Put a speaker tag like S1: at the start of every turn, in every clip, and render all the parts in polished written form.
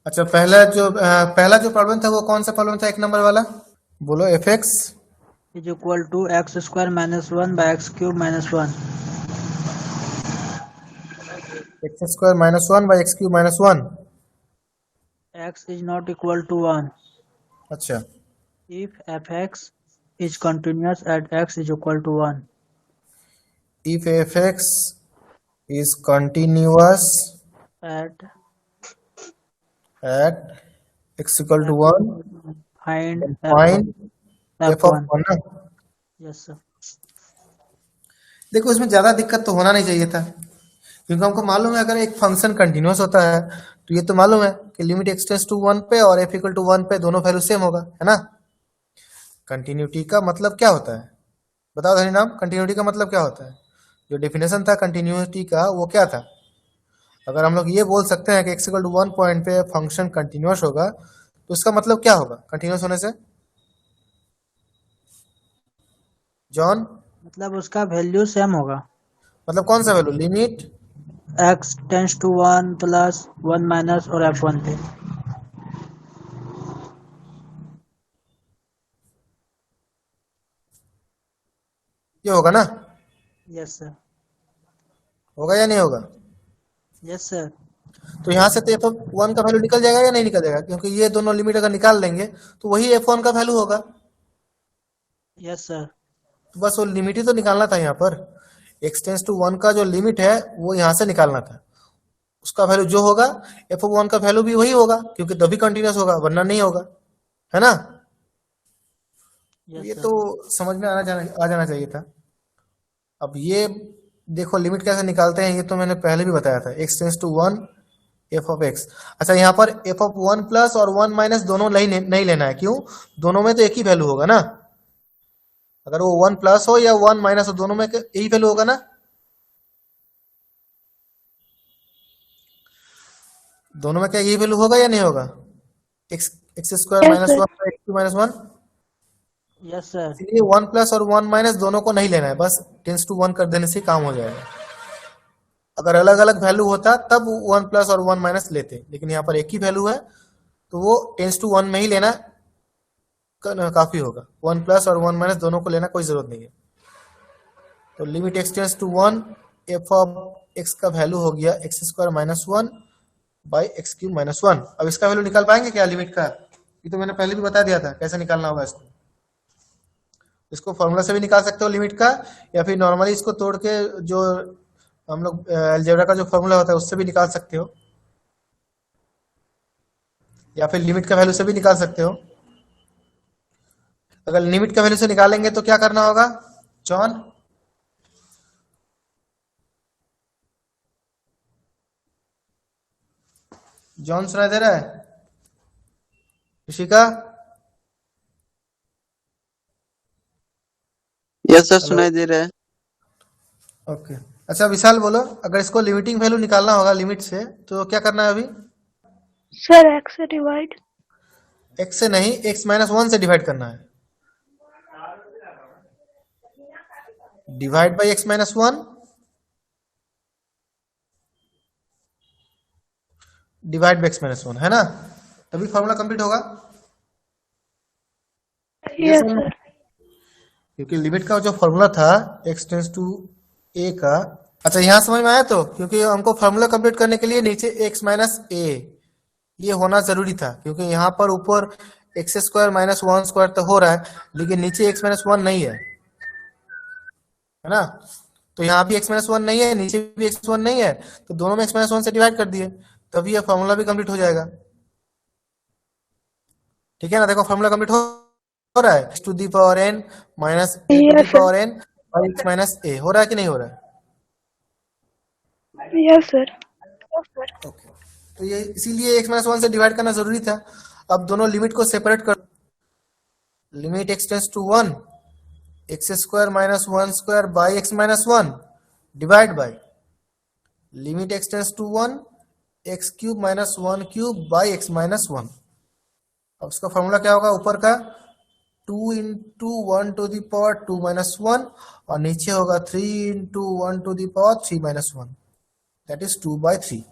S1: अच्छा, पहला जो प्रॉब्लम था वो कौन सा प्रॉब्लम था, एक नंबर वाला? बोलो। F X
S2: is equal to X square minus one by X cube minus one.
S1: X square minus one by X cube minus one.
S2: X is not equal to one
S1: अच्छा,
S2: if f(x) is continuous at x is equal to 1.
S1: If F X is continuous
S2: At
S1: at X equal to
S2: x is
S1: one,
S2: equal to 1. Find
S1: then
S2: f1.
S1: Find F of
S2: f1.
S1: One ना।
S2: Yes, sir.
S1: देखो, इसमें ज्यादा दिक्कत तो होना नहीं चाहिए था, क्योंकि हमको मालूम है अगर एक फंक्शन कंटिन्यूअस होता है तो ये तो मालूम है कि लिमिट एक्सटेंस टू वन पे और एफ इक्वल टू वन पे दोनों वैल्यू सेम होगा, है ना। कंटिन्यूटी का मतलब क्या होता है, बताओ धनी नाम, कंटिन्यूटी का मतलब क्या होता है? जो डेफिनेशन था कंटिन्यूटी का वो क्या था? अगर हम लोग ये बोल सकते हैं कि X equal to one point पे फंक्शन कंटिन्यूअस होगा तो उसका मतलब क्या होगा कंटिन्यूअस होने से, जॉन?
S2: मतलब उसका वैल्यू सेम होगा।
S1: मतलब कौन सा value, limit?
S2: x tends to 1 plus 1 minus और f1 पे।
S1: ये होगा ना?
S2: Yes sir.
S1: होगा या नहीं होगा?
S2: Yes sir.
S1: तो यहाँ से तो एफ वन का वैल्यू निकल जाएगा या नहीं निकल जाएगा, क्योंकि ये दोनों लिमिट अगर निकाल लेंगे तो वही एफ वन का वैल्यू होगा।
S2: Yes sir.
S1: तो बस वो लिमिट ही तो निकालना था यहाँ पर। एक्स टेंस टू वन का जो लिमिट है वो यहाँ से निकालना था, उसका वैल्यू जो होगा एफ वन का वैल्यू भी वही होगा, क्योंकि तभी कंटिन्यूस होगा वरना नहीं होगा, है ना। तो
S2: यस
S1: ये
S2: सर।
S1: तो समझ में आ जाना चाहिए था। अब ये देखो लिमिट कैसे निकालते हैं, ये तो मैंने पहले भी बताया था, X tends to one F of X. अच्छा, यहाँ पर एफ ऑफ वन प्लस और वन माइनस दोनों नहीं लेना है, क्यों? दोनों में तो एक ही वैल्यू होगा ना। अगर वो वन प्लस हो या वन माइनस हो, दोनों में यही वैल्यू होगा ना। दोनों में क्या यही वैल्यू होगा या नहीं होगा? X X square
S3: yes
S1: minus
S3: sir.
S1: One X to minus one.
S2: Yes sir.
S1: इसलिए वन प्लस और वन माइनस दोनों को नहीं लेना है, बस टेंस टू वन कर देने से काम हो जाएगा। अगर अलग अलग वैल्यू होता तब वन प्लस और वन माइनस लेते, लेकिन यहाँ पर एक ही वैल्यू है तो वो टेंस टू वन में ही लेना काफी होगा। वन प्लस और वन माइनस दोनों को लेना कोई जरूरत नहीं है। तो limit x tends to one, F of X का वैल्यू हो गया X square minus one by X cube minus one. अब इसका वैल्यू निकाल पाएंगे क्या लिमिट का? ये तो मैंने पहले भी बता दिया था कैसे निकालना होगा इसको। इसको फॉर्मूला से भी निकाल सकते हो लिमिट का, या फिर नॉर्मली इसको तोड़ के जो हम लोग अलजेब्रा का जो फॉर्मूला होता है उससे भी निकाल सकते हो, या फिर लिमिट का वैल्यू से भी निकाल सकते हो। अगर लिमिट का वैल्यू से निकालेंगे तो क्या करना होगा जॉन? जॉन सुनाई दे रहा है? ऋषिका?
S4: Yes sir,
S1: hello.
S4: सुनाई दे रहा है।
S1: ओके। अच्छा विशाल बोलो, अगर इसको लिमिटिंग वैल्यू निकालना होगा लिमिट से तो क्या करना है अभी?
S3: सर एक्स से डिवाइड।
S1: एक्स से नहीं, एक्स माइनस वन से डिवाइड करना है। Divide by x minus one, divide by x minus one, है ना। तभी फॉर्मूला कंप्लीट होगा। ये
S3: यस
S1: समझ,
S3: सर।
S1: क्योंकि लिमिट का जो फॉर्मूला था एक्स टेंस टू ए का। अच्छा, यहाँ समझ में आया? तो क्योंकि हमको फॉर्मूला कंप्लीट करने के लिए नीचे एक्स माइनस ए ये होना जरूरी था, क्योंकि यहाँ पर ऊपर x square minus one square तो हो रहा है, लेकिन नीचे एक्स माइनस वन नहीं है ना। तो यहाँ भी एक्स माइनस वन नहीं है, नीचे भी एक्स वन नहीं है, तो दोनों में एक्स माइनस वन से डिवाइड कर दिए, तभी यह फॉर्मूला भी कंप्लीट हो जाएगा। ठीक है ना, देखो फॉर्मूला कंप्लीट हो रहा है, x to the power N minus a to the
S3: yes sir.
S1: Power n by x minus a, हो रहा है कि नहीं हो रहा है?
S3: Yes sir.
S1: ओके। तो ये इसीलिए एक्स माइनस वन से डिवाइड करना जरूरी था। अब दोनों लिमिट को सेपरेट कर, limit x tends to one x square minus one square by x minus one divide by limit x tends to one x cube minus one cube by x minus one. अब उसका formula क्या होगा ऊपर का, two into one to the power two minus one, और नीचे होगा three into one to the power three minus one, that is two by three.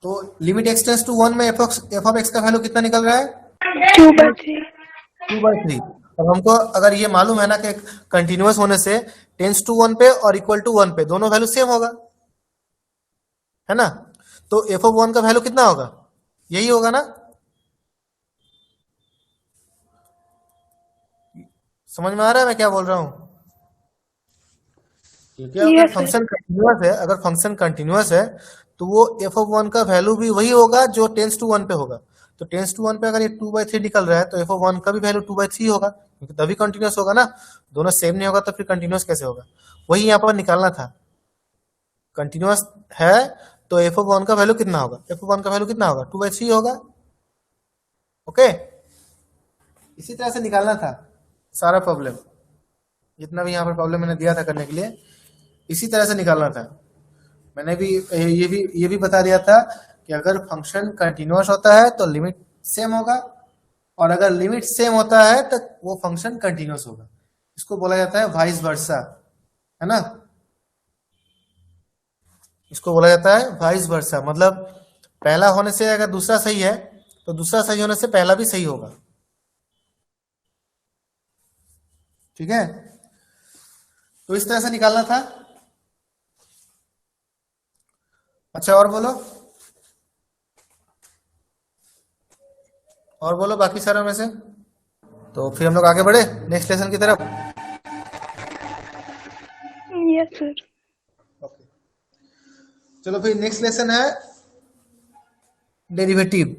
S1: तो लिमिट x टेंस टू 1 में f ऑफ x का वैल्यू कितना निकल रहा है?
S3: 2/3.
S1: 2/3. अब हमको अगर ये मालूम है ना कि कंटिन्यूअस होने से टेंस टू 1 पे और इक्वल टू 1 पे दोनों वैल्यू सेम होगा, है ना? तो f ऑफ 1 का वैल्यू कितना होगा? यही होगा ना? समझ में आ रहा है मैं क्या बोल रहा हूं? क्योंकि अगर
S3: Yes, sir.
S1: फंक्शन कंटिन्यूअस है, अगर फंक्शन कंटिन्यूअस है तो वो f ऑफ 1 का वैल्यू भी वही होगा जो टेंस टू 1 पे होगा। तो टेंस टू 1 पे अगर ये 2/3 निकल रहा है तो f ऑफ 1 का भी वैल्यू 2/3 होगा, क्योंकि तभी कंटिन्यूअस होगा ना। दोनों सेम नहीं होगा तो फिर कंटिन्यूअस कैसे होगा? वही यहाँ पर निकालना था। कंटिन्यूअस है तो f ऑफ 1 का वैल्यू कितना होगा? f ऑफ 1 का वैल्यू कितना होगा? 2/3 होगा। ओके, इसी तरह से निकालना था सारा प्रॉब्लम, जितना भी यहाँ पर प्रॉब्लम मैंने दिया था करने के लिए, इसी तरह से निकालना था। मैंने भी ये भी बता दिया था कि अगर फंक्शन कंटिन्यूअस होता है तो लिमिट सेम होगा, और अगर लिमिट सेम होता है तो वो फंक्शन कंटिन्यूअस होगा। इसको बोला जाता है वाइस वर्सा, है ना? इसको बोला जाता है वाइस वर्सा, मतलब पहला होने से अगर दूसरा सही है तो दूसरा सही होने से पहला भी सही होगा। ठीक है, तो इस तरह से निकालना था। अच्छा, और बोलो, और बोलो बाकी सारों में से। तो फिर हम लोग आगे बढ़े नेक्स्ट लेसन की तरफ।
S3: Yes, sir.
S1: ओके, चलो फिर नेक्स्ट लेसन है डेरिवेटिव।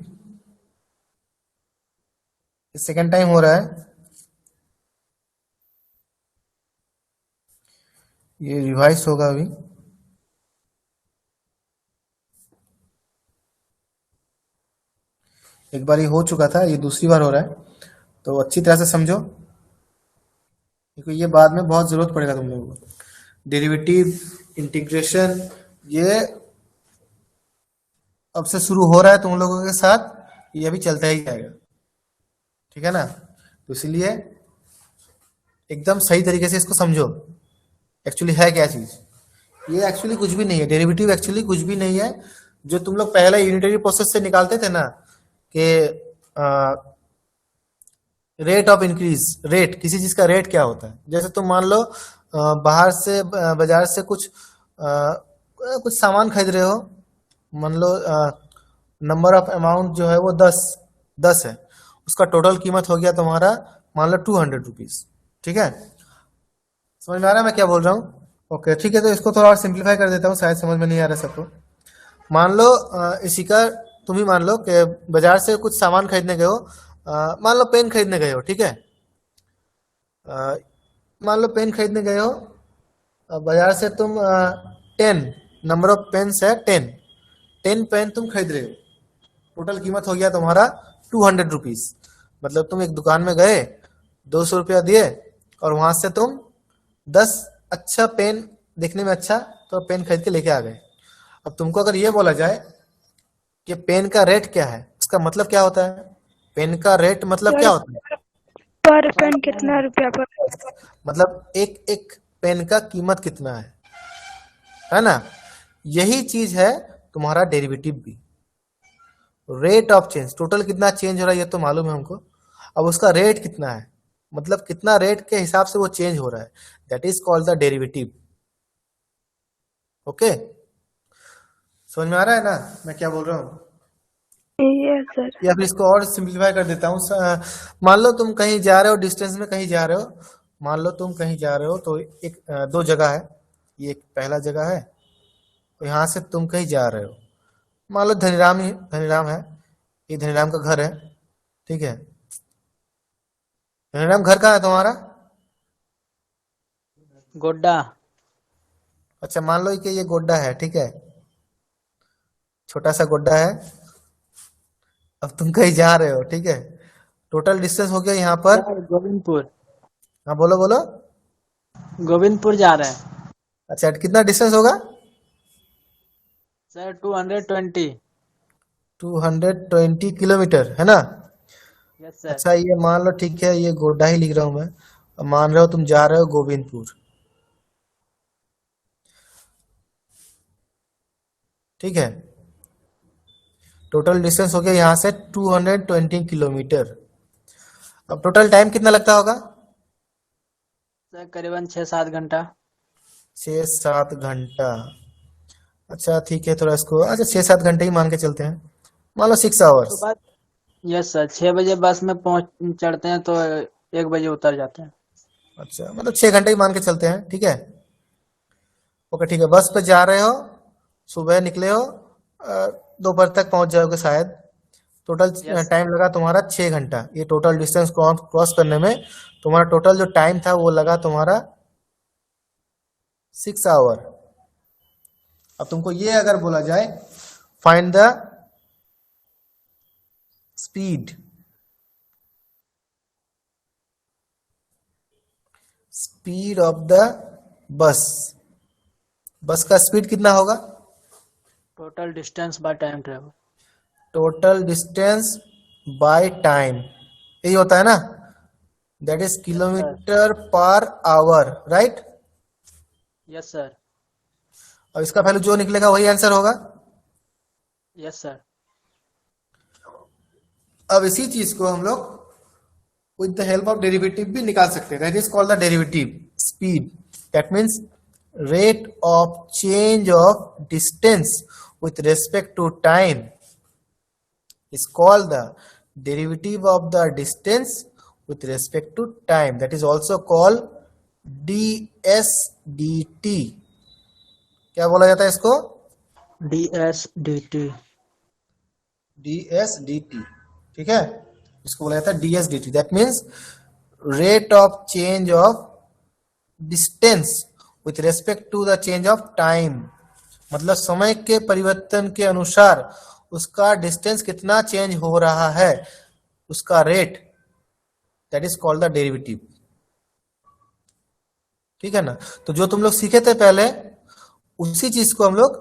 S1: सेकेंड टाइम हो रहा है, ये रिवाइज होगा अभी। एक बार ये हो चुका था, ये दूसरी बार हो रहा है, तो अच्छी तरह से समझो, क्योंकि ये बाद में बहुत जरूरत पड़ेगा तुम लोगों को। डेरिवेटिव, इंटीग्रेशन, ये अब से शुरू हो रहा है तुम लोगों के साथ, ये अभी चलता ही जाएगा। ठीक है ना? तो इसलिए एकदम सही तरीके से इसको समझो। एक्चुअली है क्या चीज? ये एक्चुअली कुछ भी नहीं है, डेरिवेटिव एक्चुअली कुछ भी नहीं है। जो तुम लोग पहले यूनिटरी प्रोसेस से निकालते थे ना कि रेट ऑफ इंक्रीज, रेट, किसी चीज का रेट क्या होता है। जैसे तुम मान लो बाहर से बाजार से कुछ सामान खरीद रहे हो, मान लो नंबर ऑफ अमाउंट जो है वो 10 है, उसका टोटल कीमत हो गया तुम्हारा मान लो 200 रुपीज। ठीक है, समझ में आ रहा है मैं क्या बोल रहा हूँ? ओके, ठीक है, तो इसको थोड़ा और सिंप्लीफाई कर देता हूँ, शायद समझ में नहीं आ रहा सबको। मान लो इसी का तुम ही मान लो कि बाजार से कुछ सामान खरीदने गए हो, मान लो पेन खरीदने गए हो। ठीक है, मान लो पेन खरीदने गए हो, बाजार से तुम 10, नंबर ऑफ पेन्स है 10 पेन तुम खरीद रहे हो, टोटल कीमत हो गया तुम्हारा 200 रुपीज। मतलब तुम एक दुकान में गए, 200 रुपया दिए, और वहां से तुम 10 अच्छा पेन, देखने में अच्छा तो पेन खरीद के लेके आ गए। अब तुमको अगर ये बोला जाए कि पेन का रेट क्या है, इसका मतलब क्या होता है? पेन का रेट मतलब क्या होता है?
S3: पर पेन कितना रुपया पर?
S1: मतलब एक एक पेन का कीमत कितना है ना? यही चीज है तुम्हारा डेरिवेटिव भी। रेट ऑफ चेंज, टोटल कितना चेंज हो रहा है ये तो मालूम है हमको, अब उसका रेट कितना है, मतलब कितना रेट के हिसाब से वो चेंज हो रहा है, that is called the derivative. Okay, समझ में आ रहा है ना मैं क्या बोल रहा हूँ?
S3: Yes, sir.
S1: या फिर इसको और सिंप्लीफाई कर देता हूँ। मान लो तुम कहीं जा रहे हो, डिस्टेंस में कहीं जा रहे हो, मान लो तुम कहीं जा रहे हो तो एक दो जगह है, ये एक पहला जगह है, तो यहाँ से तुम कहीं जा रहे हो, मान लो धनीराम है, ये धनीराम का घर है। ठीक है, धनीराम घर कहाँ है तुम्हारा?
S2: गोड्डा।
S1: अच्छा, मान लो कि ये गोड्डा है। ठीक है, छोटा सा गोड्डा है, अब तुम कहीं जा रहे हो। ठीक है, टोटल डिस्टेंस हो गया यहाँ पर,
S2: गोविंदपुर।
S1: हाँ बोलो बोलो।
S2: गोविंदपुर जा रहे हैं
S1: अच्छा, कितना डिस्टेंस होगा?
S2: सर। 220।
S1: 220 किलोमीटर है ना?
S2: Yes sir.
S1: अच्छा, ये मान लो, ठीक है, ये गोड्डा ही लिख रहा हूं मैं। अब मान रहे हो तुम जा रहे हो गोविंदपुर। ठीक है, टोटल डिस्टेंस हो गया यहाँ से 220 किलोमीटर। अब टोटल टाइम कितना लगता होगा?
S2: सर करीबन 6-7 घंटा।
S1: 6-7 घंटा। अच्छा ठीक है, थोड़ा इसको अच्छा 6-7 घंटे ही मान के चलते हैं, मान लो 6 आवर्स।
S2: सुबह। यस सर, 6 बजे बस में पहुंच चढ़ते हैं तो 1 बजे उतर जाते हैं।
S1: अच्छा मतलब 6 घंटे ही मान के चलते हैं, ठीक है। ओके ठीक है, बस पे जा रहे हो, सुबह निकले हो, दोपहर तक पहुंच जाओगे शायद। Total
S2: yes.
S1: टाइम लगा तुम्हारा 6 घंटा। ये टोटल डिस्टेंस क्रॉस करने में तुम्हारा टोटल जो टाइम था वो लगा तुम्हारा 6 आवर। अब तुमको ये अगर बोला जाए find the speed, speed of the bus, बस का स्पीड कितना होगा?
S2: Total distance by time travel.
S1: Total distance by time, यही होता है ना, that is kilometre per hour, right.
S2: Yes sir.
S1: और इसका वैल्यू जो निकलेगा वही आंसर होगा।
S2: Yes sir.
S1: अब इसी चीज को हम लोग with the help of derivative भी निकाल सकते हैं, that is called the derivative speed. That means rate of change of distance with respect to time is called the derivative of the distance with respect to time, that is also called dsdt। क्या बोला जाता है इसको?
S2: DSDT।
S1: dsdt, ठीक है, इसको बोला जाता है dsdt। That means rate of change of distance with respect to the change of time, मतलब समय के परिवर्तन के अनुसार उसका डिस्टेंस कितना चेंज हो रहा है, उसका rate, that is called the derivative. ठीक है ना। तो जो तुम लोग सीखे थे पहले उसी चीज को हम लोग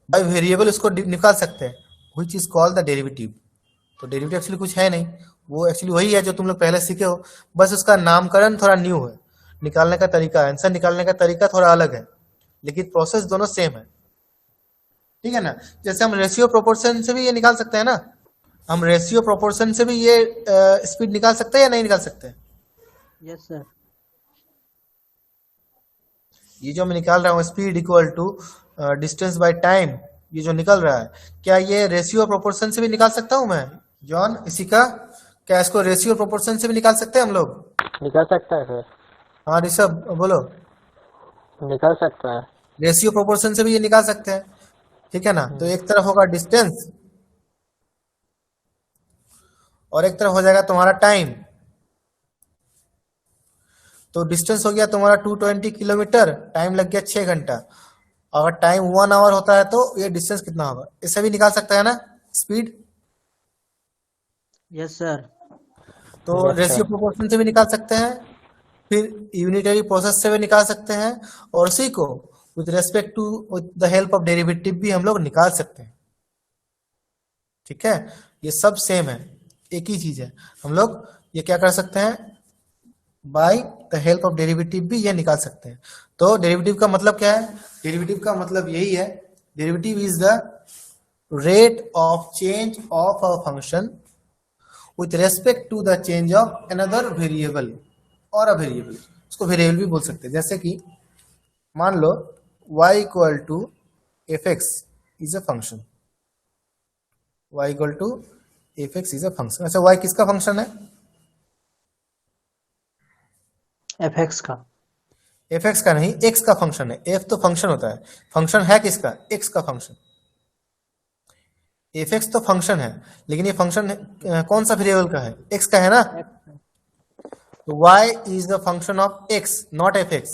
S1: बाय वेरिएबल उसको निकाल सकते हैं, वही चीज कॉल्ड द डेरिवेटिव। तो डेरिवेटिव एक्चुअली कुछ है नहीं, वो एक्चुअली वही है जो तुम लोग पहले सीखे हो, बस उसका नामकरण थोड़ा न्यू है, निकालने का तरीका, आंसर निकालने का तरीका थोड़ा अलग है, लेकिन प्रोसेस दोनों सेम है। ठीक है ना। जैसे हम रेशियो प्रोपोर्शन से भी ये निकाल सकते हैं ना, हम रेशियो प्रोपोर्शन से भी ये स्पीड निकाल सकते हैं या नहीं निकाल सकते?
S2: Yes sir.
S1: ये जो मैं निकाल रहा हूँ speed equal to distance by time, ये जो निकल रहा है, क्या ये रेशियो प्रोपोर्शन से भी निकाल सकता हूँ मैं जॉन? इसी का क्या इसको रेशियो प्रोपोर्शन से भी निकाल सकते हैं हम लोग?
S4: निकल सकता है सर।
S1: हाँ ऋषभ बोलो।
S4: निकल सकता है।
S1: रेशियो प्रोपोर्शन से भी ये निकाल सकते हैं, ठीक है ना। तो एक तरफ होगा डिस्टेंस और एक तरफ हो जाएगा तुम्हारा टाइम। तो डिस्टेंस हो गया तुम्हारा 220 किलोमीटर, टाइम लग गया 6 घंटा। अगर टाइम 1 आवर होता है तो ये डिस्टेंस कितना होगा, इसे भी निकाल सकता है ना स्पीड।
S2: Yes sir.
S1: तो
S4: Yes,
S1: रेशियो
S4: sir.
S1: प्रोपोर्शन से भी निकाल सकते हैं, फिर यूनिटरी प्रोसेस से भी निकाल सकते हैं, और उसी को with respect to with the help of derivative भी हम लोग निकाल सकते हैं। ठीक है, ये सब सेम है, एक ही चीज है। हम लोग ये क्या कर सकते हैं, by the help of derivative भी ये निकाल सकते हैं। तो डेरिवेटिव का मतलब क्या है? डेरिवेटिव का मतलब यही है, derivative is the rate of change of a function with respect to the change of another variable और a variable, उसको वेरिएबल भी बोल सकते हैं। जैसे कि मान लो y equal to F X is a function, y equal to F X is a function. अच्छा y किसका फंक्शन है?
S2: fx का।
S1: एफ एक्स का नहीं, x का फंक्शन है। f तो फंक्शन होता है, फंक्शन है किसका? x का फंक्शन। एफ एक्स तो फंक्शन है, लेकिन ये फंक्शन कौन सा वेरिएबल का है? x का है ना। तो y is the function of x, not F x.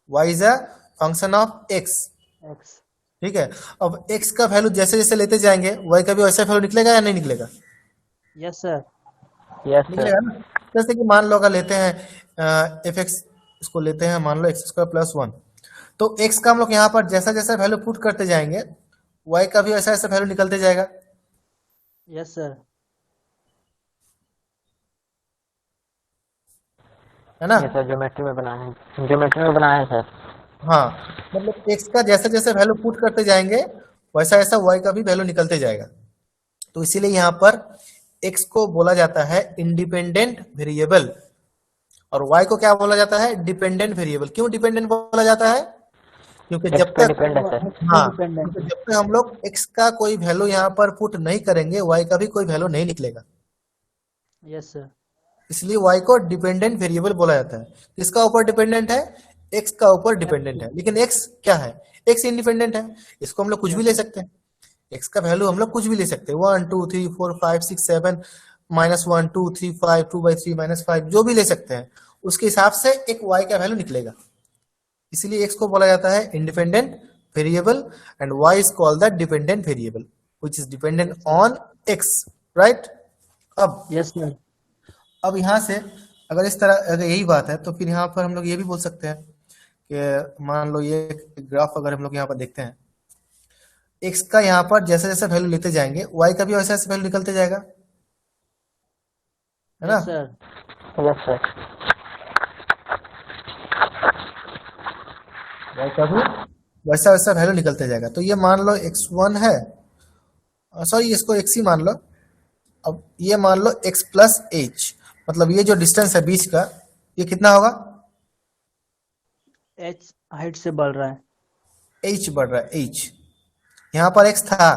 S1: y is a function of x।
S2: x।
S1: ठीक है, अब x का वैल्यू जैसे जैसे लेते जाएंगे y का भी वैसा वैल्यू निकलेगा या नहीं निकलेगा?
S2: Yes sir.
S4: Yes sir.
S1: निकलेगा ना। जैसे कि मान लो अगर लेते हैं एफ एक्स, इसको लेते हैं मान लो एक्स स्क्वायर प्लस 1, तो x का हम लोग यहाँ पर जैसा जैसा वैल्यू पुट करते जाएंगे y का भी वैसा वैसा वैल्यू निकलते जाएगा।
S2: Yes sir.
S1: है ना।
S4: ये सर ज्योमेट्री में बनाए हैं, ज्योमेट्री में बनाए हैं सर।
S1: हाँ, मतलब x का जैसे जैसे वैल्यू पुट करते जाएंगे वैसा वैसा y का भी वैल्यू निकलते जाएगा। तो इसीलिए यहाँ पर x को बोला जाता है इंडिपेंडेंट वेरिएबल और y को क्या बोला जाता है, डिपेंडेंट वेरिएबल। क्यों डिपेंडेंट बोला जाता है? क्योंकि
S4: एक्स
S1: जब
S4: पे
S1: तक
S4: डिपेंड है सर।
S1: हाँ,
S2: डिपेंडेंट।
S1: क्योंकि जब तक हम लोग x का कोई वैल्यू यहाँ पर पुट नहीं करेंगे y का भी कोई वैल्यू नहीं निकलेगा।
S2: Yes sir.
S1: इसलिए y को डिपेंडेंट वेरिएबल बोला जाता है। किसका ऊपर डिपेंडेंट है? x का ऊपर डिपेंडेंट है। लेकिन x क्या है? x इंडिपेंडेंट है। इसको हम लोग कुछ भी ले सकते हैं। x का वैल्यू हम लोग कुछ भी ले सकते हैं, 1 2 3 4 5 6 7 -1 2 3 5 2/3 -5 जो भी ले सकते हैं, उसके हिसाब से एक y का वैल्यू निकलेगा। इसीलिए x को बोला जाता है independent variable and y is called the dependent variable which is dependent on x, right.
S2: Yes sir.
S1: अब यहाँ से अगर इस तरह अगर यही बात है तो फिर यहाँ पर हम लोग ये भी बोल सकते हैं कि मान लो ये ग्राफ अगर हम लोग यहाँ पर देखते हैं, x का यहाँ पर जैसे जैसे वैल्यू लेते जाएंगे y का भी वैसे वैसे वैल्यू निकलते जाएगा, है ना।
S2: Yes sir.
S4: Yes sir.
S1: y का भी वैसा वैसा वैल्यू निकलते जाएगा। तो ये मान लो x1 है, सॉरी इसको x ही मान लो। अब ये मान लो x प्लस h, मतलब ये जो डिस्टेंस है बीच का, ये कितना होगा?
S2: एच हाइट से बढ़ रहा है।
S1: h बढ़ रहा है, h। यहाँ पर x था,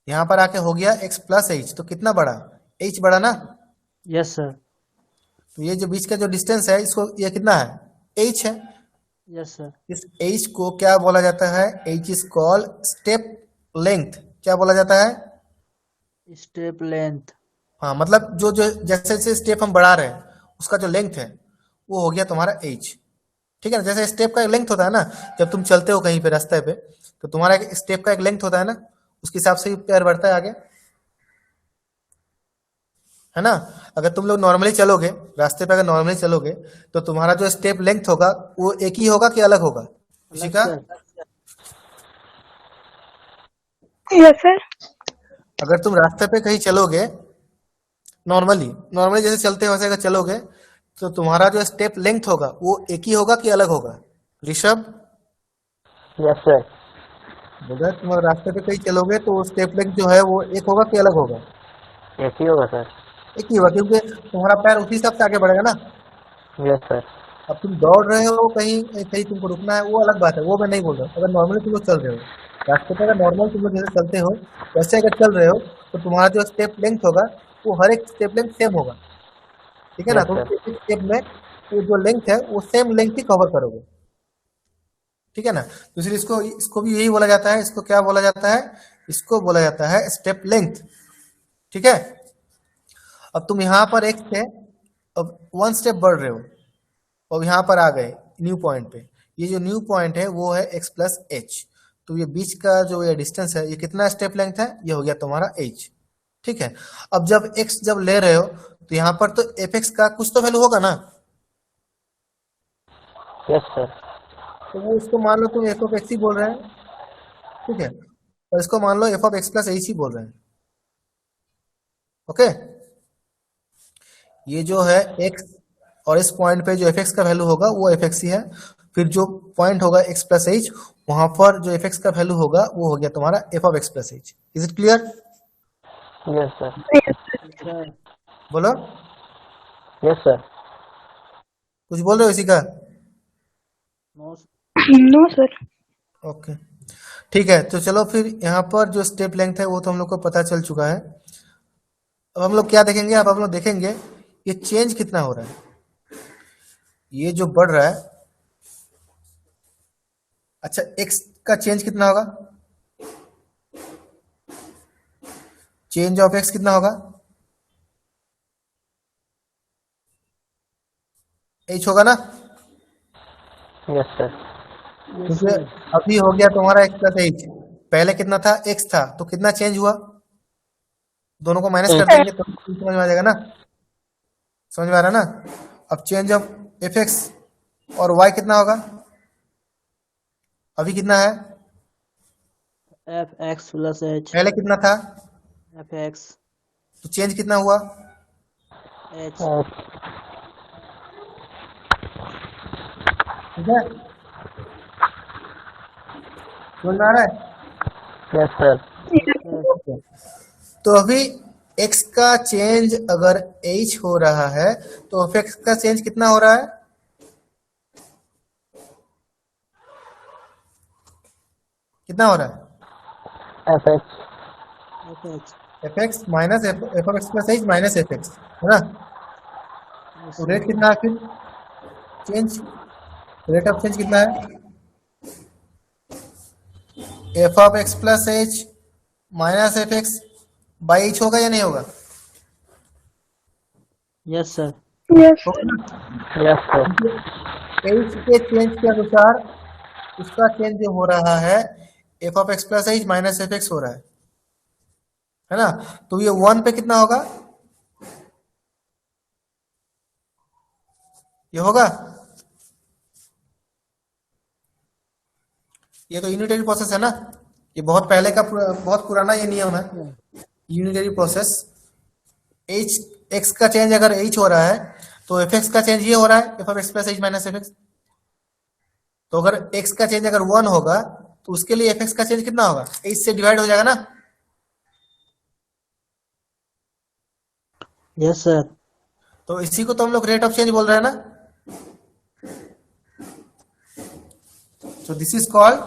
S1: यहाँ पर आके हो गया x प्लस h, तो कितना बढ़ा? h बढ़ा ना।
S2: Yes sir.
S1: तो ये जो बीच का जो डिस्टेंस है, इसको ये कितना है? h है।
S2: Yes sir.
S1: इस h को क्या बोला जाता है? h is called step length. क्या बोला जाता है?
S2: Step length.
S1: हाँ, मतलब जो जो जैसे जैसे स्टेप हम बढ़ा रहे हैं उसका जो लेंथ है वो हो गया तुम्हारा h, ठीक है ना। जैसे स्टेप का एक लेंथ होता है ना, जब तुम चलते हो कहीं पे रास्ते पे तो तुम्हारा एक स्टेप का एक लेंथ होता है ना, उसके हिसाब से ही पैर बढ़ता है आगे, है ना। अगर तुम लोग नॉर्मली चलोगे रास्ते पे, अगर नॉर्मली चलोगे तो तुम्हारा जो स्टेप लेंथ होगा वो एक ही होगा कि अलग होगा? किसी का?
S3: Yes sir.
S1: अगर तुम रास्ते पे कहीं चलोगे नॉर्मली नॉर्मली जैसे चलते हो वैसे अगर चलोगे तो तुम्हारा जो स्टेप लेंथ होगा वो एक ही होगा कि अलग होगा? Rishabh,
S4: yes sir.
S1: अगर तुम रास्ते पे कहीं चलोगे तो स्टेप लेंथ जो है वो एक होगा कि अलग होगा?
S4: एक ही होगा सर।
S1: एक ही होगा, क्योंकि तुम्हारा पैर उसी हिसाब से आगे बढ़ेगा ना।
S4: Yes sir.
S1: अब तुम दौड़ रहे हो कहीं कहीं तुमको रुकना है, वो अलग बात है, वो मैं नहीं बोल रहा। अगर नॉर्मली तुम लोग चल रहे हो रास्ते पे, अगर नॉर्मल तुम लोग जैसे चलते हो वैसे अगर चल रहे हो तो तुम्हारा जो स्टेप लेंथ होगा वो हर एक स्टेप लेंथ सेम होगा, ठीक है ना।
S4: Yes,
S1: तो
S4: sir.
S1: एक स्टेप में वो जो लेंथ है वो सेम लेंथ ही कवर करोगे, ठीक है ना। तो इसलिए इसको इसको भी यही बोला जाता है। इसको क्या बोला जाता है? इसको बोला जाता है स्टेप लेंथ, ठीक है। अब तुम यहाँ पर एक से अब 1 स्टेप बढ़ रहे हो, अब यहाँ पर आ गए न्यू पॉइंट पे। ये जो न्यू पॉइंट है वो है x प्लस h, तो ये बीच का जो ये डिस्टेंस है ये कितना स्टेप लेंथ है? ये हो गया तुम्हारा h, ठीक है। अब जब x जब ले रहे हो तो यहाँ पर तो fx का कुछ तो वैल्यू होगा ना,
S4: यस सर।
S1: तो वो इसको मान लो तुम f ऑफ x ही बोल रहे हैं, ठीक है, और इसको मान लो f of x plus h ही बोल रहे हैं, ओके। ये जो है x और इस पॉइंट पे जो fx का वैल्यू होगा वो fx ही है। फिर जो पॉइंट होगा x प्लस h, वहां पर जो fx का वैल्यू होगा वो हो गया तुम्हारा f of x plus h। Is it clear?
S4: Yes sir.
S2: Sir.
S1: बोलो,
S4: यस सर।
S1: कुछ बोल रहे हो इसी का?
S2: No
S3: no sir.
S1: ओके, ठीक है। तो चलो फिर यहाँ पर जो स्टेप लेंथ है वो तो हम लोग को पता चल चुका है। अब हम लोग क्या देखेंगे? अब हम लोग देखेंगे ये चेंज कितना हो रहा है। ये जो बढ़ रहा है, अच्छा x का चेंज कितना होगा? चेंज ऑफ x कितना होगा? h होगा ना,
S4: यस सर।
S1: क्योंकि अभी हो गया तुम्हारा x प्लस h। पहले कितना था? x था, तो कितना चेंज हुआ? दोनों को माइनस कर देंगे तो समझ में आ जाएगा ना, समझ में आ रहा है ना। अब चेंज ऑफ fx और y कितना होगा? अभी कितना है?
S2: F x plus H.
S1: पहले कितना था?
S2: एफ एक्स
S1: तो चेंज कितना हुआ?
S2: एच।
S1: ठीक है, समझ में आ रहा है?
S4: Yes sir.
S1: Okay. तो अभी x का चेंज अगर h हो रहा है तो f x का चेंज कितना हो रहा है? कितना हो रहा है?
S4: fx
S2: FH
S1: F x minus F of x plus H minus F x, है ना? तो रेट कितना है फिर? चेंज, रेट ऑफ चेंज कितना है? F of x plus H minus F X by H होगा या नहीं होगा?
S2: Yes sir.
S3: Yes,
S1: होगा
S3: sir.
S1: ना?
S4: yes sir
S1: एच के चेंज के अनुसार उसका चेंज जो हो रहा है F of x plus H minus F x हो रहा है ना? तो ये 1 पे कितना होगा? ये होगा, ये तो यूनिटरी प्रोसेस है ना, ये बहुत पहले का बहुत पुराना ये नियम है, यूनिटरी प्रोसेस। एच एक्स का चेंज अगर एच हो रहा है तो एफ एक्स का चेंज ये हो रहा है F of x plus H minus F x. तो अगर एक्स का चेंज अगर 1 होगा तो उसके लिए एफ एक्स का चेंज कितना होगा? एच से डिवाइड हो जाएगा ना?
S2: Yes sir.
S1: तो इसी को तो हम लोग रेट ऑफ चेंज बोल रहे हैं ना। So this is called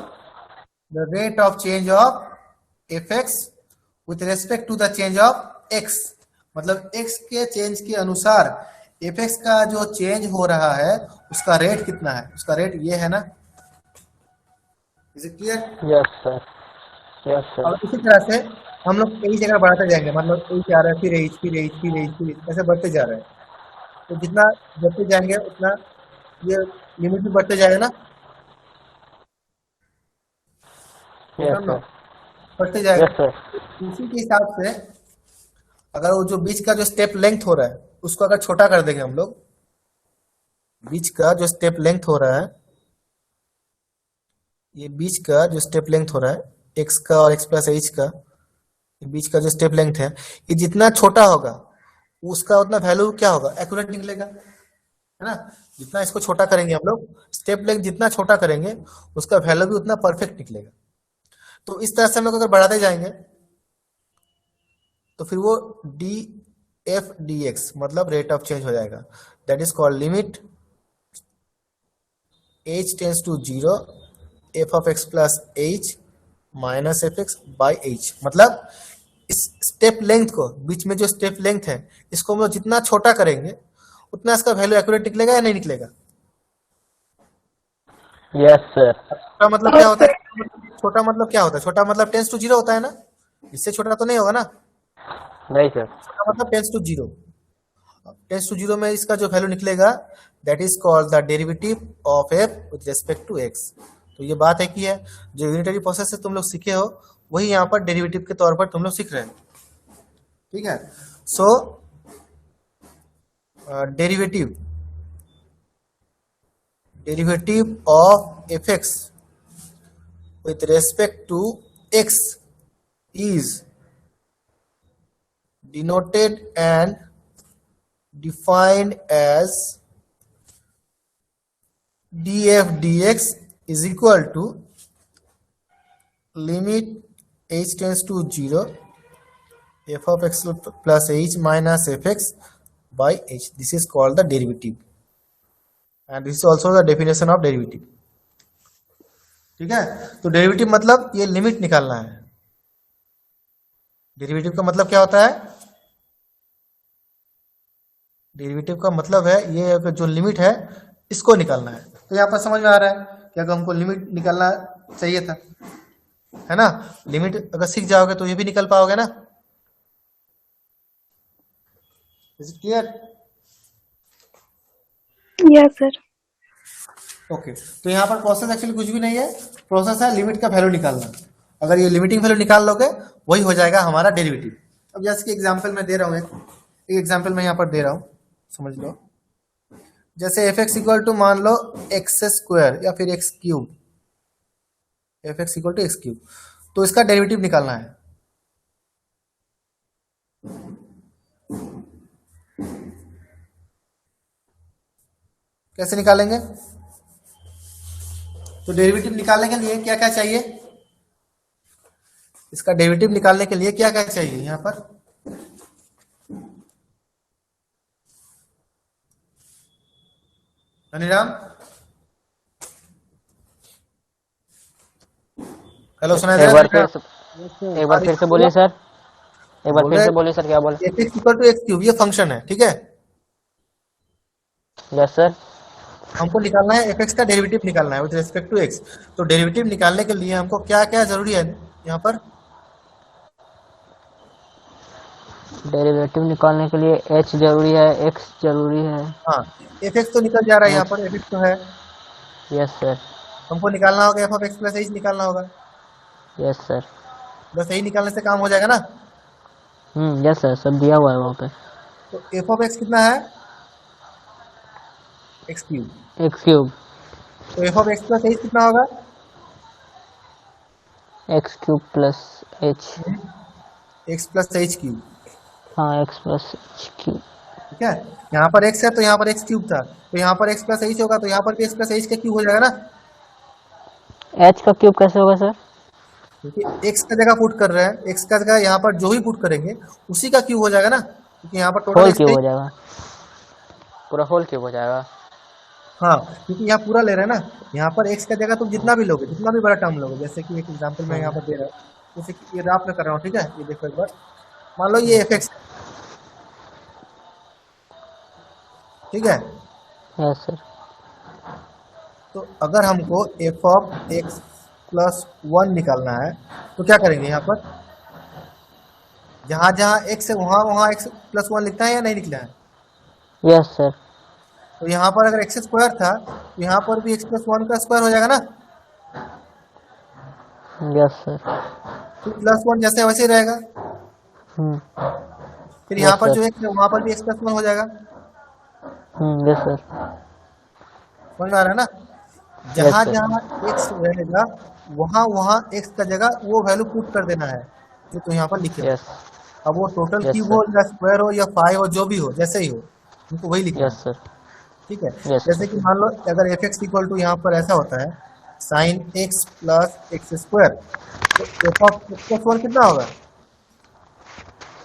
S1: the rate of change of fx with respect to the change of x। मतलब x के चेंज के अनुसार fx का जो चेंज हो रहा है उसका रेट कितना है? उसका रेट ये है ना। Is it clear?
S4: yes sir yes sir
S1: और इसी तरह से हम लोग एच अगर बढ़ाते जाएंगे, मतलब एच आ रहा है फिर एच फिर एच फिर एच फिर एच, ऐसे बढ़ते जा रहे हैं, तो जितना बढ़ते जाएंगे उतना ये लिमिट भी बढ़ते जाएगा ना।
S4: yes sir
S1: बढ़ते जाएगा।
S4: yes sir
S1: उसी के हिसाब से अगर वो जो बीच का जो स्टेप लेंथ हो रहा है उसको अगर छोटा कर देंगे हम लोग, बीच का जो स्टेप लेंथ हो रहा है, ये बीच का जो स्टेप लेंथ हो रहा है एक्स का और एक्स प्लस एच का, ये बीच का जो स्टेप लेंथ है, ये जितना छोटा होगा उसका उतना वैल्यू क्या होगा? एक्यूरेट निकलेगा, है ना? जितना इसको छोटा करेंगे हम लोग, स्टेप लेंथ जितना छोटा करेंगे उसका वैल्यू भी उतना परफेक्ट निकलेगा। तो इस तरह से हम लोग अगर बढ़ाते जाएंगे तो फिर वो डी एफ डी एक्स मतलब रेट ऑफ चेंज हो जाएगा। That is called limit H tends to zero F of x plus H minus F X by H. मतलब इस स्टेप लेंथ को, बीच में जो स्टेप लेंथ है, इसको हम लोग जितना छोटा करेंगे उतना इसका वैल्यू एक्यूरेट निकलेगा या नहीं निकलेगा?
S4: yes sir
S1: छोटा मतलब क्या होता है? छोटा मतलब क्या होता है? छोटा मतलब टेंस टू जीरो होता है ना, इससे छोटा तो नहीं होगा ना।
S4: नहीं sir
S1: छोटा मतलब tends to zero, tends to zero में इसका जो वैल्यू निकलेगा that is called the derivative of F with respect to X. तो ये बात है कि है जो यूनिटरी प्रोसेस से तुम लोग सीखे हो वही यहाँ पर डेरिवेटिव के तौर पर तुम लोग सीख रहे हैं, ठीक है? So derivative derivative of f x with respect to x is denoted and defined as df dx is equal to limit h tends to 0 f of x plus h minus fx by h. This is called the derivative and this is also the definition of derivative। ठीक है? तो derivative मतलब ये limit निकालना है। Derivative का मतलब क्या होता है? डेरिवेटिव का मतलब है ये जो लिमिट है इसको निकालना है। तो यहाँ पर समझ में आ रहा है कि अगर हमको लिमिट निकालना चाहिए था, है ना? लिमिट अगर सीख जाओगे तो ये भी निकल पाओगे ना। Is it clear?
S3: Yes, sir.
S1: Okay, तो यहाँ पर प्रोसेस एक्चुअली कुछ भी नहीं है, प्रोसेस है लिमिट का वैल्यू निकालना। अगर ये लिमिटिंग वैल्यू निकाल लोगे वही हो जाएगा हमारा डेरिवेटिव। अब जैसे कि एग्जांपल मैं दे रहा हूँ, एक एग्जांपल मैं यहाँ पर दे रहा हूँ, समझ लो। जैसे एफ एक्स इक्वल टू मान लो एक्स स्क्वायर या फिर X cube, F x equal to X cube, तो इसका डेरिवेटिव निकालना है। कैसे निकालेंगे? तो डेरिवेटिव निकालने के लिए क्या क्या चाहिए? इसका डेरिवेटिव निकालने के लिए क्या क्या चाहिए यहाँ पर? धनीराम, हेलो, सुनाई दे
S4: एक
S1: रहा
S4: बार
S1: है?
S4: फिर से एक बार फिर से बोलिए सर, एक बार फिर से बोलिए सर, क्या बोले?
S1: F x equal to X cube, ये फंक्शन है, ठीक है।
S4: Yes sir.
S1: हमको निकालना है एफ एक्स का डेरिवेटिव निकालना है विद रिस्पेक्ट टू एक्स। तो डेरिवेटिव निकालने के लिए हमको क्या क्या जरूरी है यहाँ पर?
S4: डेरिवेटिव निकालने के लिए h जरूरी है, x जरूरी है।
S1: हाँ, एफ एक्स तो निकल जा रहा है यहाँ पर, एफ एक्स तो है।
S4: Yes sir.
S1: हमको निकालना होगा F of x plus H निकालना होगा।
S4: Yes sir.
S1: बस यही निकालने से काम हो जाएगा ना।
S4: यस सर, सब दिया हुआ है वहाँ पे।
S1: तो एफ ऑफ एक्स कितना है? X cube.
S4: X cube.
S1: तो f of x plus h कितना होगा?
S4: X cube plus h.
S1: X plus h cube,
S4: हाँ, एक्स प्लस एच क्यूब।
S1: ठीक है। यहाँ पर एक्स है तो यहाँ पर एक्स क्यूब था, तो यहाँ पर एक्स प्लस एच होगा, तो यहाँ पर भी एक्स प्लस एच का क्यूब हो जाएगा ना।
S4: एच का क्यूब कैसे होगा सर?
S1: क्योंकि एक्स का जगह पुट कर रहे हैं, एक्स का जगह यहाँ पर जो भी पुट करेंगे उसी का क्यूब हो जाएगा ना, क्योंकि यहाँ पर टोटल
S4: होल
S1: एक्स
S4: क्यूब हो जाएगा, पूरा होल क्यूब हो जाएगा।
S1: हाँ, क्योंकि यहाँ पूरा ले रहे हैं ना। यहाँ पर एक्स का जगह तुम जितना भी लोगे, जितना भी बड़ा टर्म लोगे, जैसे कि एक एग्जांपल मैं यहाँ पर दे रहा हूँ, जैसे कि ये राफ में कर रहा हूँ, ठीक है। ये देखो एक बार, मान लो ये एफ एक्स, ठीक है।
S4: Yes sir.
S1: तो अगर हमको F of x plus one निकालना है तो क्या करेंगे? यहाँ पर जहाँ जहाँ एक्स है वहाँ वहाँ एक्स प्लस वन लिखना है या नहीं लिखना है?
S4: Yes sir.
S1: तो यहाँ पर अगर एक्स स्क्वायर था तो यहाँ पर भी एक्स प्लस वन का स्क्वायर हो जाएगा ना।
S4: Yes sir.
S1: तो प्लस वन जैसे वैसे ही रहेगा। फिर यहाँ
S4: Yes,
S1: पर
S4: sir.
S1: जो एक्स है वहाँ पर भी एक्स प्लस वन हो जाएगा।
S4: Yes sir.
S1: समझ में आ रहा है ना। जहाँ
S4: sir.
S1: जहाँ एक्स रहेगा वहाँ वहाँ एक्स का जगह वो वैल्यू पुट कर देना है जो तो यहाँ पर लिखे हो।
S4: यस।
S1: अब वो टोटल
S4: Yes,
S1: क्यूब
S4: sir.
S1: हो या स्क्वायर हो या फाइव हो, जो भी हो, जैसे ही हो, हमको वही लिखना
S4: यस
S1: है,
S4: सर।
S1: ठीक है।
S4: Yes,
S1: जैसे
S4: sir.
S1: कि मान लो अगर एफ एक्स इक्वल टू यहाँ पर ऐसा होता है sine x plus x square, तो f of x plus one कितना होगा?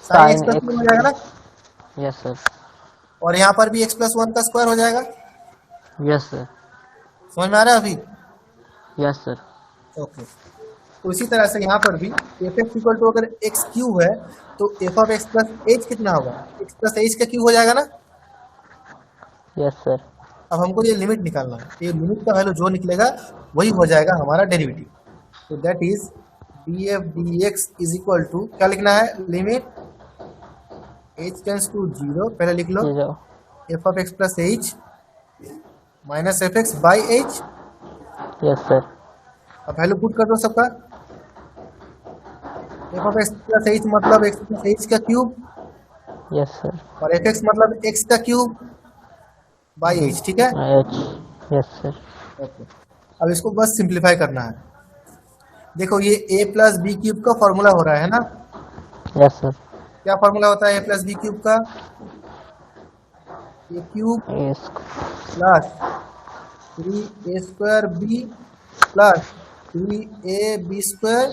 S1: Sine x
S4: Sin
S1: plus
S4: x
S1: one हो जाएगा ना।
S4: Yes sir.
S1: और यहाँ पर भी एक्स प्लस वन का स्क्वायर हो जाएगा।
S4: Yes sir.
S1: समझ में आ रहा है अभी?
S4: Yes sir.
S1: ओके। तो इसी तरह से यहाँ पर भी एफ एक्स इक्वल टू अगर एक्स क्यूब है तो f of x plus h कितना होगा? एक्स प्लस एच का क्यूब हो जाएगा ना।
S4: Yes sir.
S1: अब हमको ये लिमिट निकालना है, ये लिमिट का वैल्यू जो निकलेगा वही हो जाएगा हमारा डेरिवेटिव। तो that is D F D X is equal to, क्या लिखना है? Limit H tends to zero, पहले लिख लो,
S4: ये जाओ।
S1: F of x plus H minus F X by H.
S4: Yes sir.
S1: अब वैल्यू पुट कर दो सबका। F of x plus H मतलब एक्स प्लस एच का क्यूब,
S4: यस सर।
S1: और एफ एक्स मतलब एक्स का क्यूब बाई एच, ठीक है।
S4: एच। Yes sir.
S1: ओके। अब इसको बस सिंप्लीफाई करना है। देखो ये a प्लस बी क्यूब का फॉर्मूला हो रहा है ना।
S4: Yes sir.
S1: क्या फॉर्मूला होता है a प्लस बी क्यूब का? ए क्यूब
S4: एस।
S1: Plus 3a square b plus 3a b square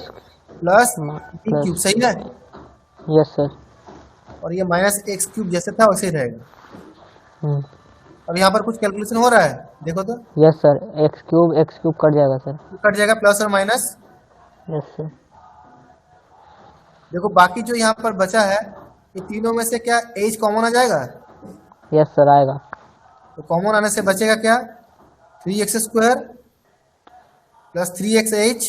S1: plus b cube, सही है।
S4: Yes sir.
S1: और ये माइनस एक्स क्यूब जैसे था वैसे ही रहेगा। अब यहाँ पर कुछ कैलकुलेशन हो रहा है, देखो तो।
S4: Yes sir, x cube cut जाएगा सर।
S1: कट जाएगा प्लस और माइनस।
S4: Yes sir.
S1: देखो बाकी जो यहाँ पर बचा है ये तीनों में से क्या एच कॉमन आ जाएगा?
S4: यस सर, आएगा।
S1: तो कॉमन आने से बचेगा क्या? 3x square plus 3xh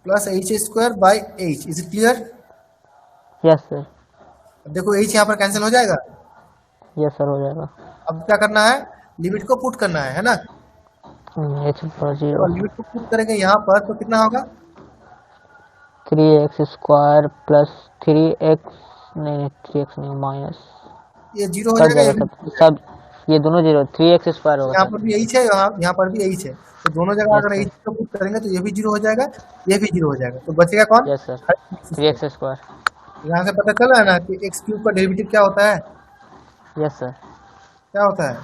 S1: plus H square by H. Is it clear?
S4: Yes sir.
S1: देखो एच यहाँ पर कैंसिल हो जाएगा।
S4: यस सर, हो जाएगा।
S1: अब क्या करना है? लिमिट को पुट करना है ना।
S4: एच पर
S1: तो
S4: 0।
S1: लिमिट को पुट करेंगे यहाँ पर तो कितना होगा?
S4: 3x स्क्वायर प्लस 3x, नहीं 3x नहीं, माइनस
S1: ये जीरो हो
S4: कट
S1: जाएगा। ये
S4: जाएगा
S1: भी
S4: सब ये दोनों जीरो। 3x स्क्वायर होगा
S1: यहाँ
S4: सर।
S1: पर भी एच है, यहाँ पर भी एच है, तो दोनों जगह
S4: यस
S1: अगर
S4: सर।
S1: एच को पुट करेंगे तो ये भी जीरो हो जाएगा, ये भी जीरो हो जाएगा, तो बचेगा कौन?
S4: Yes sir, 3x square.
S1: यहाँ से पता चला है ना कि एक्स क्यूब का डेरिवेटिव क्या होता है?
S4: Yes sir.
S1: क्या होता है?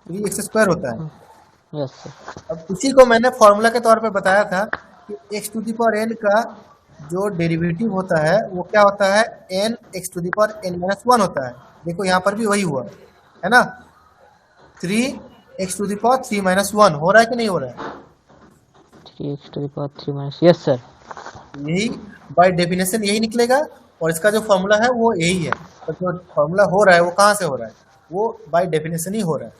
S1: 3x स्क्वायर होता है।
S4: Yes sir.
S1: अब इसी को मैंने फॉर्मूला के तौर पे बताया था कि X to the power N का जो डेरिवेटिव होता है वो क्या होता है, N X to the power N minus one होता है। देखो यहाँ पर भी वही हुआ है ना, 3 X to the power 3 minus one हो रहा है कि नहीं हो रहा है?
S4: 3x to the power 3 minus, yes sir.
S1: यही बाय डेफिनेशन यही निकलेगा, और इसका जो फॉर्मूला है वो यही है। तो जो फॉर्मूला हो रहा है वो कहाँ से हो रहा है, वो बाय डेफिनेशन ही हो रहा है।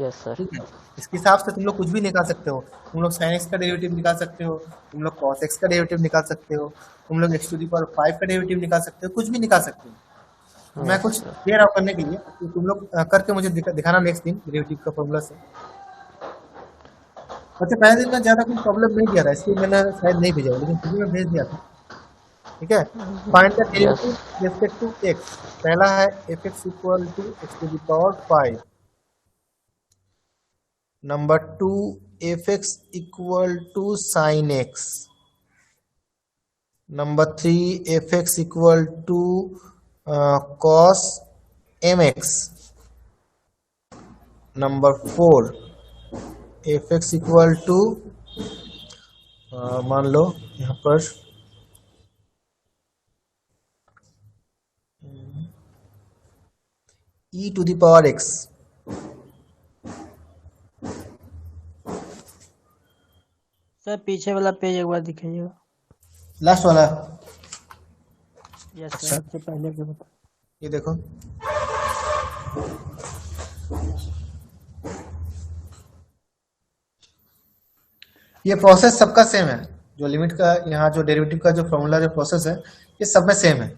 S4: Yes sir.
S1: ठीक है, इसके हिसाब से तुम लोग कुछ भी निकाल सकते हो। तुम लोग साइन एक्स का डेरिवेटिव निकाल सकते हो, तुम लोग कॉस एक्स का डेरिवेटिव निकाल सकते हो, तुम लोग एक्स टू दी पावर 5 का डेरिवेटिव निकाल सकते हो, कुछ भी निकाल सकते हो। तो मैं कुछ दे रहा हूँ करने के लिए, तो तुम लोग करके मुझे दिखाना नेक्स्ट दिन डेरिवेटिव का फॉर्मूला से। अच्छा, पहले दिन में ज्यादा कोई प्रॉब्लम नहीं दिया था, इसलिए मैंने शायद नहीं भेजा, लेकिन फिर भी मैं भेज दिया था। ठीक है, find the derivative respect to X. पहला है F x equal to X to the power 5। Number 2 F x equal to sine X. Number 3 F x equal to cos M X. Number 4 F x equal to मान लो यहाँ पर e टू the पावर x।
S2: Sir पीछे वाला page एक बार दिखाइएगा।
S1: लास्ट वाला
S2: यस सर, सबसे पहले के बता।
S1: ये देखो, ये प्रोसेस सबका सेम है। जो लिमिट का यहाँ जो डेरिवेटिव का जो फॉर्मूला जो प्रोसेस है ये सब में सेम है।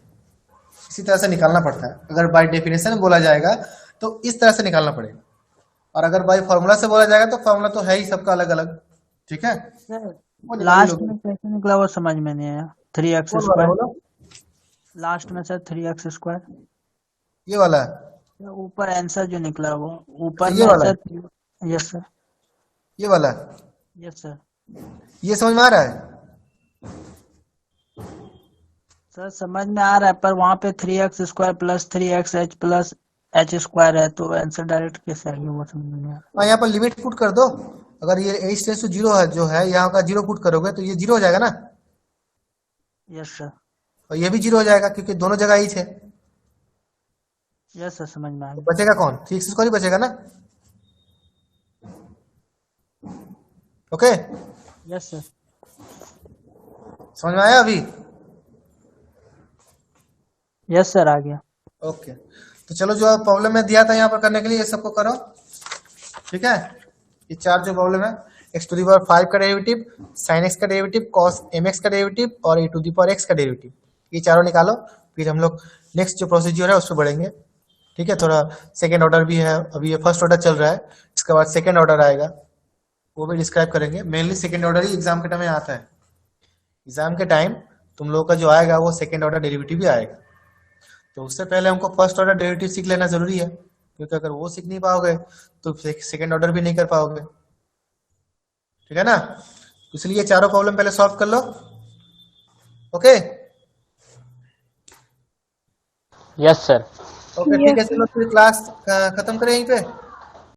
S1: इसी तरह से निकालना पड़ता है। अगर बाय डेफिनेशन बोला जाएगा तो इस तरह से निकालना पड़ेगा, और अगर बाय फॉर्मूला से बोला जाएगा तो फॉर्मूला तो है ही सबका अलग अलग। ठीक है,
S2: सर
S1: वो निकाल
S2: लास्ट
S1: लोगे।
S2: में कैसे निकला वो समझ में नहीं आया। 3x
S1: कौन वाला
S2: स्क्वायर
S1: बोलो?
S2: लास्ट में सर, 3x स्क्वायर
S1: ये वाला है,
S2: ऊपर आंसर जो निकला वो ऊपर
S1: ये
S2: में
S1: वाला है,
S2: सर। Yes sir.
S1: ये वाला है।
S2: Yes sir.
S1: ये समझ में आ रहा है?
S2: सर समझ में आ रहा है, पर वहाँ पे 3x square plus 3xh plus h square है, तो आंसर डायरेक्ट कैसे आ गया वो समझ में नहीं आ रहा।
S1: हाँ, यहाँ पर लिमिट पुट कर दो। अगर ये h टेंस टू जीरो है जो है, यहाँ का जीरो पुट करोगे तो ये जीरो हो जाएगा ना,
S2: यस सर।
S1: और ये भी जीरो हो जाएगा क्योंकि दोनों जगह ही है।
S2: यस सर, समझ में आ
S1: तो
S2: गया।
S1: बचेगा कौन? 3x स्क्वायर ही बचेगा ना। Okay,
S2: yes sir.
S1: समझ में आया अभी?
S2: यस सर, आ गया।
S1: ओके, तो चलो जो प्रॉब्लम में दिया था यहाँ पर करने के लिए ये सबको करो। ठीक है, ये चार जो प्रॉब्लम है, एक्स टू दी पावर 5 का डेरिवेटिव, साइन एक्स का डेरिवेटिव, कॉस एम एक्स का डेरिवेटिव और ए टू दी पावर एक्स का डेरिवेटिव, ये चारों निकालो। फिर हम लोग नेक्स्ट जो प्रोसीजर है उस पर बढ़ेंगे। ठीक है, थोड़ा सेकेंड ऑर्डर भी है, अभी ये फर्स्ट ऑर्डर चल रहा है, इसके बाद सेकेंड ऑर्डर आएगा, वो भी डिस्क्राइब करेंगे। मेनली सेकेंड ऑर्डर ही एग्जाम के टाइम में आता है। एग्जाम के टाइम तुम लोगों का जो आएगा वो सेकेंड ऑर्डर डेरिवेटिव भी आएगा। तो उससे पहले हमको फर्स्ट ऑर्डर डेरिवेटिव सीख लेना जरूरी है, क्योंकि अगर वो सीख नहीं पाओगे तो सेकेंड ऑर्डर भी नहीं कर पाओगे। ठीक है ना, इसलिए चारों प्रॉब्लम पहले सॉल्व कर लो। Okay
S4: yes sir.
S1: ओके, ठीक है, चलो फिर क्लास खत्म करें यहीं पे।